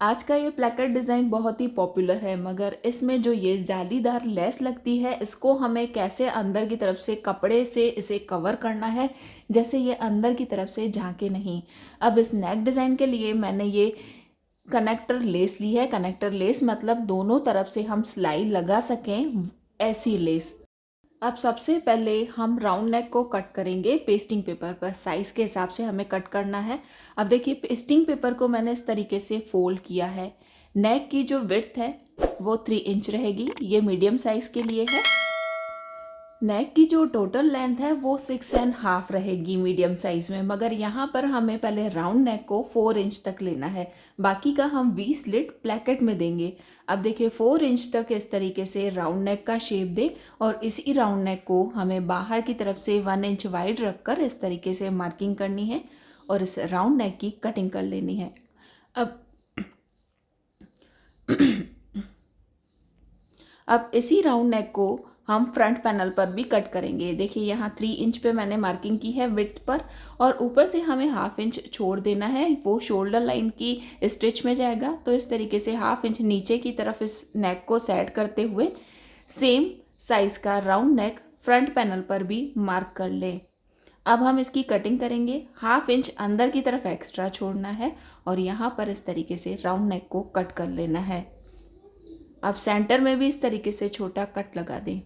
आज का ये प्लैकेट डिज़ाइन बहुत ही पॉपुलर है, मगर इसमें जो ये जालीदार लेस लगती है, इसको हमें कैसे अंदर की तरफ से कपड़े से इसे कवर करना है जैसे ये अंदर की तरफ से झांके नहीं। अब इस नेक डिज़ाइन के लिए मैंने ये कनेक्टर लेस ली है। कनेक्टर लेस मतलब दोनों तरफ से हम सिलाई लगा सकें, ऐसी लेस। अब सबसे पहले हम राउंड नेक को कट करेंगे पेस्टिंग पेपर पर। साइज़ के हिसाब से हमें कट करना है। अब देखिए, पेस्टिंग पेपर को मैंने इस तरीके से फोल्ड किया है। नेक की जो विड्थ है वो 3 इंच रहेगी। ये मीडियम साइज़ के लिए है। नेक की जो टोटल लेंथ है वो 6.5 रहेगी मीडियम साइज़ में, मगर यहाँ पर हमें पहले राउंड नेक को 4 इंच तक लेना है। बाकी का हम वी स्लिट प्लैकेट में देंगे। अब देखिए, 4 इंच तक इस तरीके से राउंड नेक का शेप दें और इसी राउंड नेक को हमें बाहर की तरफ से 1 इंच वाइड रखकर इस तरीके से मार्किंग करनी है और इस राउंड नेक की कटिंग कर लेनी है। अब इसी राउंड नेक को हम फ्रंट पैनल पर भी कट करेंगे। देखिए, यहाँ 3 इंच पे मैंने मार्किंग की है विड्थ पर, और ऊपर से हमें 1/2 इंच छोड़ देना है। वो शोल्डर लाइन की स्टिच में जाएगा। तो इस तरीके से 1/2 इंच नीचे की तरफ इस नेक को सेट करते हुए सेम साइज़ का राउंड नेक फ्रंट पैनल पर भी मार्क कर लें। अब हम इसकी कटिंग करेंगे। 1/2 इंच अंदर की तरफ एक्स्ट्रा छोड़ना है और यहाँ पर इस तरीके से राउंड नेक को कट कर लेना है। अब सेंटर में भी इस तरीके से छोटा कट लगा दें।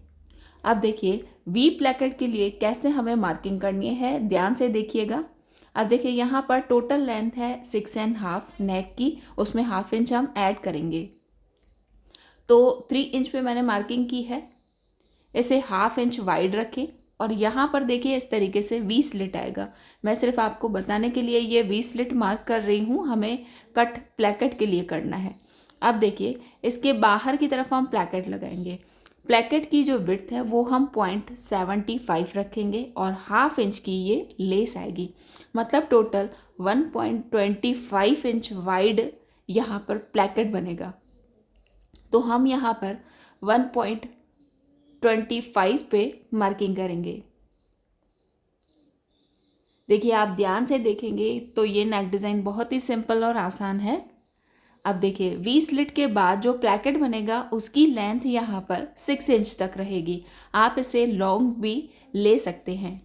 अब देखिए, वी प्लैकेट के लिए कैसे हमें मार्किंग करनी है, ध्यान से देखिएगा। अब देखिए, यहाँ पर टोटल लेंथ है 6.5 नेक की, उसमें 1/2 इंच हम ऐड करेंगे। तो 3 इंच पे मैंने मार्किंग की है। इसे 1/2 इंच वाइड रखें और यहाँ पर देखिए इस तरीके से वी स्लिट आएगा। मैं सिर्फ आपको बताने के लिए ये वी स्लिट मार्क कर रही हूँ, हमें कट प्लैकेट के लिए करना है। अब देखिए, इसके बाहर की तरफ हम प्लैकेट लगाएंगे। प्लैकेट की जो विड्थ है वो हम 0.75 रखेंगे और 1/2 इंच की ये लेस आएगी, मतलब टोटल 1.25 इंच वाइड यहाँ पर प्लैकेट बनेगा। तो हम यहाँ पर 1.25 पे मार्किंग करेंगे। देखिए, आप ध्यान से देखेंगे तो ये नेक डिज़ाइन बहुत ही सिंपल और आसान है। अब देखिए, वी स्लिट के बाद जो प्लैकेट बनेगा उसकी लेंथ यहाँ पर 6 इंच तक रहेगी। आप इसे लॉन्ग भी ले सकते हैं।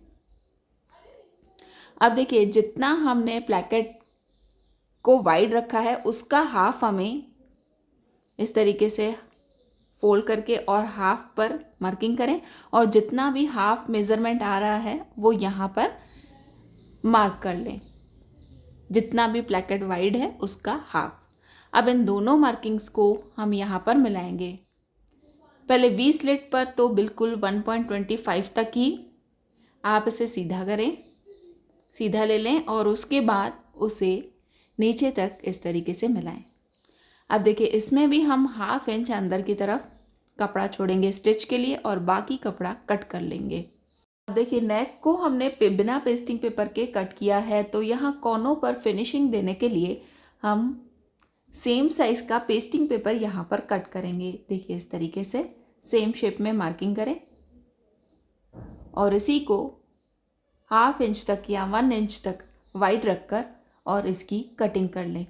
अब देखिए, जितना हमने प्लैकेट को वाइड रखा है उसका हाफ हमें इस तरीके से फोल्ड करके और हाफ पर मार्किंग करें, और जितना भी हाफ मेज़रमेंट आ रहा है वो यहाँ पर मार्क कर लें। जितना भी प्लैकेट वाइड है उसका हाफ। अब इन दोनों मार्किंग्स को हम यहाँ पर मिलाएंगे। पहले वी स्लिट पर तो बिल्कुल 1.25 तक ही आप इसे सीधा करें, सीधा ले लें और उसके बाद उसे नीचे तक इस तरीके से मिलाएं। अब देखिए, इसमें भी हम 1/2 इंच अंदर की तरफ कपड़ा छोड़ेंगे स्टिच के लिए और बाकी कपड़ा कट कर लेंगे। अब देखिए, नेक को हमने बिना पेस्टिंग पेपर के कट किया है, तो यहाँ कोनों पर फिनिशिंग देने के लिए हम सेम साइज़ का पेस्टिंग पेपर यहाँ पर कट करेंगे। देखिए, इस तरीके से सेम शेप में मार्किंग करें और इसी को 1/2 इंच तक या 1 इंच तक वाइड रखकर और इसकी कटिंग कर लें।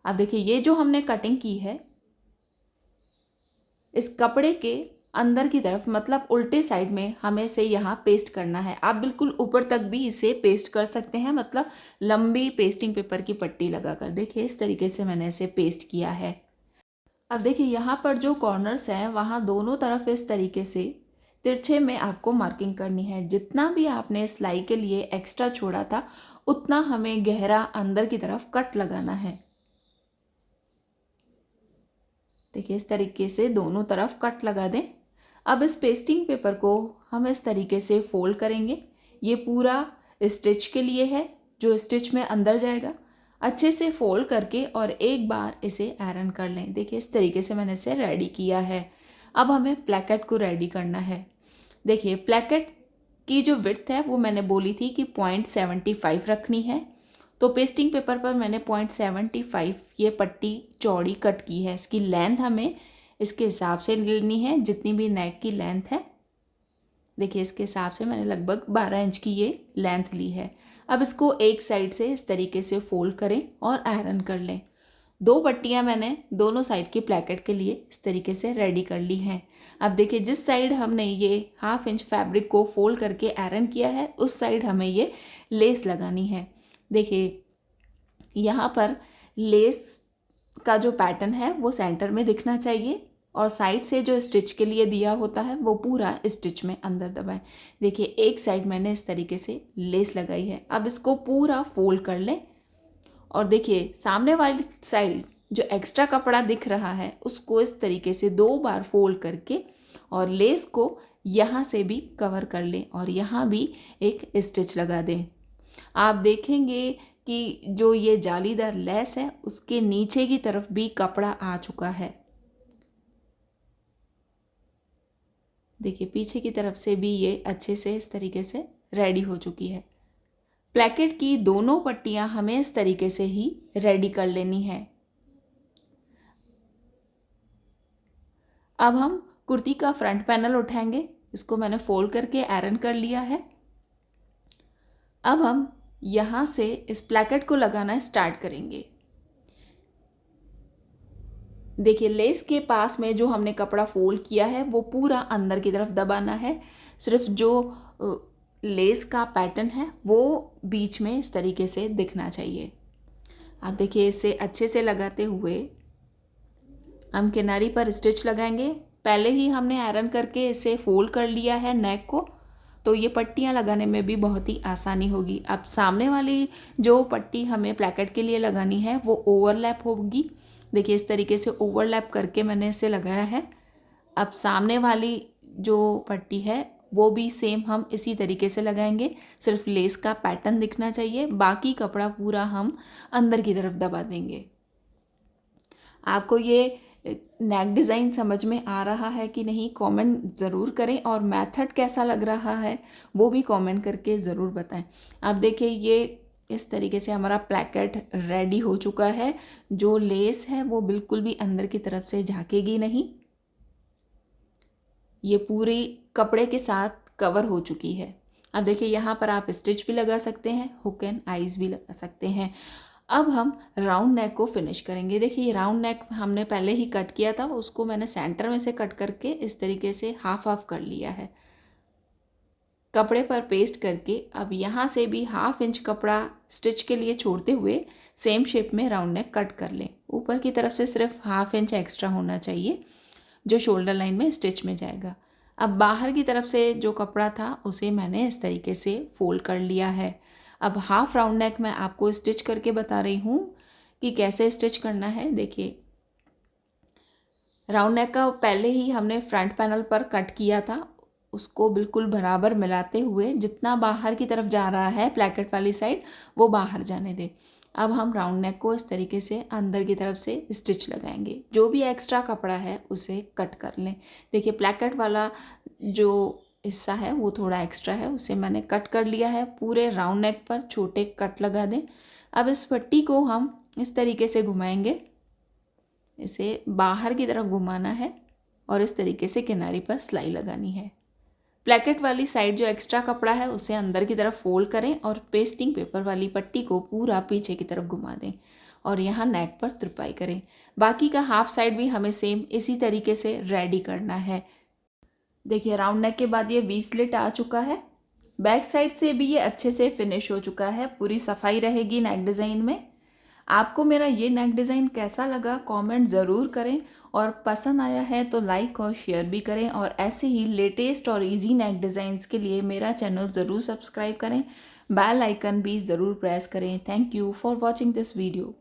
अब देखिए, ये जो हमने कटिंग की है इस कपड़े के अंदर की तरफ, मतलब उल्टे साइड में हमें इसे यहाँ पेस्ट करना है। आप बिल्कुल ऊपर तक भी इसे पेस्ट कर सकते हैं, मतलब लंबी पेस्टिंग पेपर की पट्टी लगाकर। देखिए, इस तरीके से मैंने इसे पेस्ट किया है। अब देखिए, यहाँ पर जो कॉर्नर्स हैं वहाँ दोनों तरफ इस तरीके से तिरछे में आपको मार्किंग करनी है। जितना भी आपने सिलाई के लिए एक्स्ट्रा छोड़ा था उतना हमें गहरा अंदर की तरफ कट लगाना है। देखिए, इस तरीके से दोनों तरफ कट लगा दें। अब इस पेस्टिंग पेपर को हम इस तरीके से फोल्ड करेंगे। ये पूरा स्टिच के लिए है, जो स्टिच में अंदर जाएगा। अच्छे से फोल्ड करके और एक बार इसे आयरन कर लें। देखिए, इस तरीके से मैंने इसे रेडी किया है। अब हमें प्लैकेट को रेडी करना है। देखिए, प्लैकेट की जो विड्थ है वो मैंने बोली थी कि 0.75 रखनी है, तो पेस्टिंग पेपर पर मैंने 0.75 ये पट्टी चौड़ी कट की है। इसकी लेंथ हमें इसके हिसाब से लेनी है, जितनी भी नेक की लेंथ है। देखिए, इसके हिसाब से मैंने लगभग 12 इंच की ये लेंथ ली है। अब इसको एक साइड से इस तरीके से फोल्ड करें और आयरन कर लें। 2 पट्टियाँ मैंने दोनों साइड की प्लैकेट के लिए इस तरीके से रेडी कर ली हैं। अब देखिए जिस साइड हमने ये 1/2 इंच फैब्रिक को फोल्ड करके आयरन किया है उस साइड हमें ये लेस लगानी है। देखिए यहाँ पर लेस का जो पैटर्न है वो सेंटर में दिखना चाहिए और साइड से जो स्टिच के लिए दिया होता है वो पूरा स्टिच में अंदर दबाएं। देखिए एक साइड मैंने इस तरीके से लेस लगाई है। अब इसको पूरा फोल्ड कर लें और देखिए सामने वाली साइड जो एक्स्ट्रा कपड़ा दिख रहा है उसको इस तरीके से 2 बार फोल्ड करके और लेस को यहाँ से भी कवर कर लें और यहाँ भी एक स्टिच लगा दें। आप देखेंगे कि जो ये जालीदार लेस है उसके नीचे की तरफ भी कपड़ा आ चुका है। देखिए पीछे की तरफ से भी ये अच्छे से इस तरीके से रेडी हो चुकी है। प्लैकेट की दोनों पट्टियां हमें इस तरीके से ही रेडी कर लेनी है। अब हम कुर्ती का फ्रंट पैनल उठाएंगे। इसको मैंने फोल्ड करके आयरन कर लिया है। अब हम यहाँ से इस प्लैकेट को लगाना स्टार्ट करेंगे। देखिए लेस के पास में जो हमने कपड़ा फोल्ड किया है वो पूरा अंदर की तरफ दबाना है। सिर्फ जो लेस का पैटर्न है वो बीच में इस तरीके से दिखना चाहिए। आप देखिए इसे अच्छे से लगाते हुए हम किनारी पर स्टिच लगाएंगे। पहले ही हमने आयरन करके इसे फोल्ड कर लिया है नेक को, तो ये पट्टियाँ लगाने में भी बहुत ही आसानी होगी। अब सामने वाली जो पट्टी हमें प्लैकेट के लिए लगानी है वो ओवरलैप होगी। देखिए इस तरीके से ओवरलैप करके मैंने इसे लगाया है। अब सामने वाली जो पट्टी है वो भी सेम हम इसी तरीके से लगाएंगे। सिर्फ लेस का पैटर्न दिखना चाहिए, बाकी कपड़ा पूरा हम अंदर की तरफ दबा देंगे। आपको ये नेक डिज़ाइन समझ में आ रहा है कि नहीं कमेंट ज़रूर करें और मेथड कैसा लग रहा है वो भी कमेंट करके ज़रूर बताएं। अब देखिए ये इस तरीके से हमारा प्लैकेट रेडी हो चुका है। जो लेस है वो बिल्कुल भी अंदर की तरफ से झाँकेगी नहीं, ये पूरी कपड़े के साथ कवर हो चुकी है। अब देखिए यहाँ पर आप स्टिच भी लगा सकते हैं, हुक एंड आइज़ भी लगा सकते हैं। अब हम राउंड नेक को फिनिश करेंगे। देखिए ये राउंड नेक हमने पहले ही कट किया था, उसको मैंने सेंटर में से कट करके इस तरीके से हाफ हाफ कर लिया है कपड़े पर पेस्ट करके। अब यहाँ से भी 1/2 इंच कपड़ा स्टिच के लिए छोड़ते हुए सेम शेप में राउंड नेक कट कर लें। ऊपर की तरफ से सिर्फ 1/2 इंच एक्स्ट्रा होना चाहिए जो शोल्डर लाइन में स्टिच में जाएगा। अब बाहर की तरफ से जो कपड़ा था उसे मैंने इस तरीके से फोल्ड कर लिया है। अब हाफ राउंड नेक मैं आपको स्टिच करके बता रही हूँ कि कैसे स्टिच करना है। देखिए राउंड नेक का पहले ही हमने फ्रंट पैनल पर कट किया था, उसको बिल्कुल बराबर मिलाते हुए जितना बाहर की तरफ जा रहा है प्लैकेट वाली साइड वो बाहर जाने दें। अब हम राउंड नेक को इस तरीके से अंदर की तरफ से स्टिच लगाएंगे। जो भी एक्स्ट्रा कपड़ा है उसे कट कर लें। देखिए प्लैकेट वाला जो हिस्सा है वो थोड़ा एक्स्ट्रा है, उसे मैंने कट कर लिया है। पूरे राउंड नेक पर छोटे कट लगा दें। अब इस पट्टी को हम इस तरीके से घुमाएंगे, इसे बाहर की तरफ घुमाना है और इस तरीके से किनारी पर सिलाई लगानी है। प्लैकेट वाली साइड जो एक्स्ट्रा कपड़ा है उसे अंदर की तरफ फोल्ड करें और पेस्टिंग पेपर वाली पट्टी को पूरा पीछे की तरफ घुमा दें और यहाँ नेक पर तुरपाई करें। बाकी का हाफ साइड भी हमें सेम इसी तरीके से रेडी करना है। देखिए राउंड नेक के बाद ये वी स्लिट आ चुका है। बैक साइड से भी ये अच्छे से फिनिश हो चुका है। पूरी सफाई रहेगी नेक डिज़ाइन में। आपको मेरा ये नेक डिज़ाइन कैसा लगा कमेंट ज़रूर करें और पसंद आया है तो लाइक और शेयर भी करें। और ऐसे ही लेटेस्ट और इजी नेक डिज़ाइंस के लिए मेरा चैनल ज़रूर सब्सक्राइब करें, बेल आइकन भी ज़रूर प्रेस करें। Thank you for watching this video.